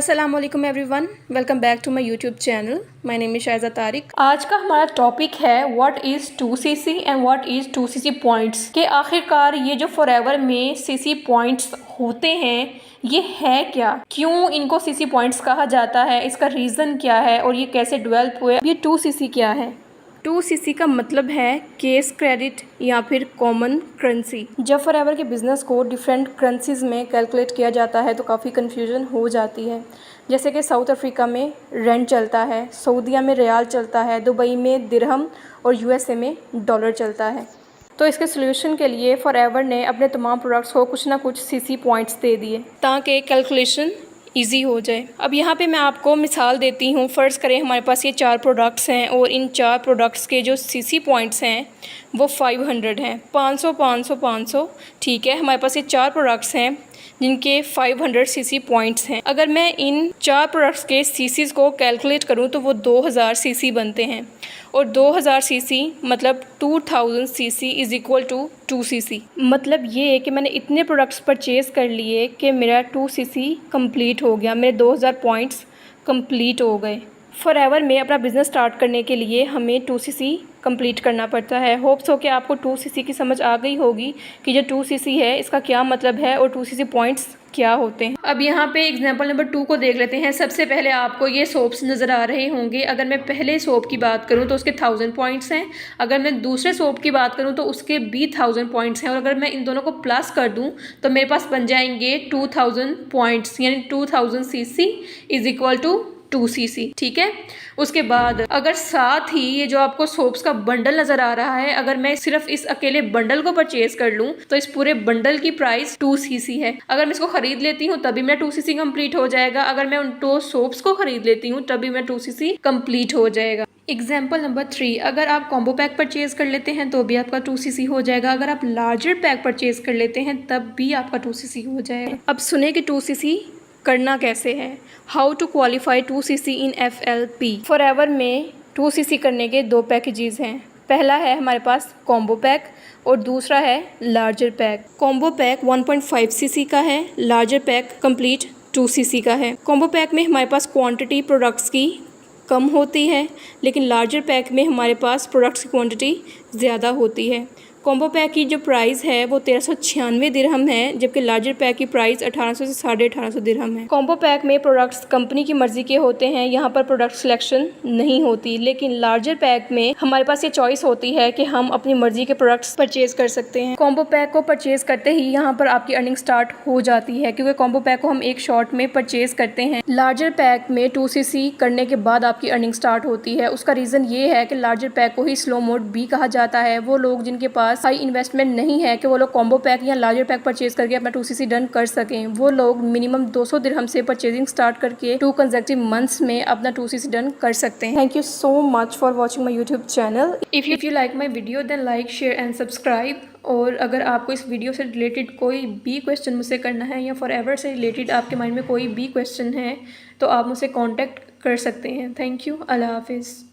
अस्सलाम वालेकुम everyone, welcome back to my YouTube channel. My name is Shaiza Tariq. आज का हमारा टॉपिक है what is 2cc and what is 2cc points. के आखिरकार ये जो फॉरएवर में सीसी पॉइंट्स होते हैं ये है क्या, क्यों इनको सीसी पॉइंट्स कहा जाता है, इसका रीज़न क्या है और ये कैसे डेवलप हुए। ये 2cc क्या है? 2cc का मतलब है केस क्रेडिट या फिर कॉमन करेंसी। जब फॉरएवर के बिज़नेस को डिफरेंट करेंसीज़ में कैलकुलेट किया जाता है तो काफ़ी कन्फ्यूजन हो जाती है। जैसे कि साउथ अफ्रीका में रेंट चलता है, सऊदीया में रियाल चलता है, दुबई में दिरहम और यूएसए में डॉलर चलता है। तो इसके सोल्यूशन के लिए फॉरएवर ने अपने तमाम प्रोडक्ट्स को कुछ ना कुछ सीसी पॉइंट्स दे दिए ताकि कैलकुलेशन ईजी हो जाए। अब यहाँ पे मैं आपको मिसाल देती हूँ। फ़र्ज़ करें हमारे पास ये 4 प्रोडक्ट्स हैं और इन 4 प्रोडक्ट्स के जो सीसी पॉइंट्स हैं वो 500 हैं। 500 500 500, ठीक है। हमारे पास ये 4 प्रोडक्ट्स हैं जिनके 500 सीसी पॉइंट्स हैं। अगर मैं इन 4 प्रोडक्ट्स के सीसीज़ को कैलकुलेट करूँ तो वो 2000 सीसी बनते हैं और 2000 सीसी मतलब 2000 CC is equal to 2cc। मतलब ये है कि मैंने इतने प्रोडक्ट्स परचेज़ कर लिए कि मेरा 2cc कंप्लीट हो गया, मेरे 2000 पॉइंट्स कंप्लीट हो गए। फॉरएवर में अपना बिज़नेस स्टार्ट करने के लिए हमें 2cc कंप्लीट करना पड़ता है। होप्स हो कि आपको 2cc की समझ आ गई होगी कि जो 2cc है इसका क्या मतलब है और 2cc पॉइंट्स क्या होते हैं। अब यहाँ पे एग्जांपल नंबर 2 को देख लेते हैं। सबसे पहले आपको ये सोप्स नज़र आ रहे होंगे। अगर मैं पहले सोप की बात करूँ तो उसके 1000 पॉइंट्स हैं। अगर मैं दूसरे सोप की बात करूँ तो उसके भी 1000 पॉइंट्स हैं और अगर मैं इन दोनों को प्लस कर दूँ तो मेरे पास बन जाएंगे 2000 पॉइंट्स, यानी 2000 CC is equal to 2cc, ठीक है। उसके बाद अगर साथ ही ये जो आपको सोप्स का बंडल नज़र आ रहा है, अगर मैं सिर्फ इस अकेले बंडल को परचेज कर लूँ तो इस पूरे बंडल की प्राइस 2cc है। अगर मैं इसको ख़रीद लेती हूँ तभी मेरा 2cc कंप्लीट हो जाएगा। अगर मैं उन 2 सोप्स को ख़रीद लेती हूँ तभी मेरा 2cc कंप्लीट हो जाएगा। एग्जाम्पल नंबर 3, अगर आप कॉम्बो पैक परचेज़ कर लेते हैं तो भी आपका 2cc हो जाएगा। अगर आप लार्जर पैक परचेज़ कर लेते हैं तब भी आपका 2cc हो जाएगा। अब सुने कि 2cc करना कैसे है। How to qualify 2cc in FLP। Forever में 2cc करने के 2 पैकेजेस हैं। पहला है हमारे पास कॉम्बो पैक और दूसरा है larger pack. Combo pack 1.5cc का है, लार्जर पैक कंप्लीट 2cc का है। कॉम्बो पैक में हमारे पास क्वांटिटी प्रोडक्ट्स की कम होती है लेकिन लार्जर पैक में हमारे पास प्रोडक्ट्स की क्वांटिटी ज़्यादा होती है। कॉम्बो पैक की जो प्राइस है वो 1396 दिरहम है, जबकि लार्जर पैक की प्राइस 1800 से 1850 दिरहम है। कॉम्बो पैक में प्रोडक्ट्स कंपनी की मर्ज़ी के होते हैं, यहाँ पर प्रोडक्ट सिलेक्शन नहीं होती। लेकिन लार्जर पैक में हमारे पास ये चॉइस होती है कि हम अपनी मर्ज़ी के प्रोडक्ट्स परचेज़ कर सकते हैं। कॉम्बो पैक को परचेज़ करते ही यहाँ पर आपकी अर्निंग स्टार्ट हो जाती है क्योंकि कॉम्बो पैक को हम एक शॉट में परचेज़ करते हैं। लार्जर पैक में 2cc करने के बाद आपकी अर्निंग स्टार्ट होती है। उसका रीज़न ये है कि लार्जर पैक को ही स्लो मोड भी कहा जाता है। वो लोग जिनके पास हाई इन्वेस्टमेंट नहीं है कि वो लोग कॉम्बो पैक या लार्जर पैक परचेज करके अपना 2cc डन कर सकें, वो लोग मिनिमम 200 दिरहम से परचेजिंग स्टार्ट करके 2 कंसेक्टिव मंथ्स में अपना 2cc डन कर सकते हैं। Thank you so much for watching my YouTube channel. If you like my video then like share and subscribe. और अगर आपको इस वीडियो से रिलेटेड कोई भी क्वेश्चन मुझसे करना है या फॉरएवर से रिलेटेड आपके माइंड में कोई भी क्वेश्चन है तो आप मुझसे कॉन्टैक्ट कर सकते हैं। Thank you. अल्लाह हाफिज़।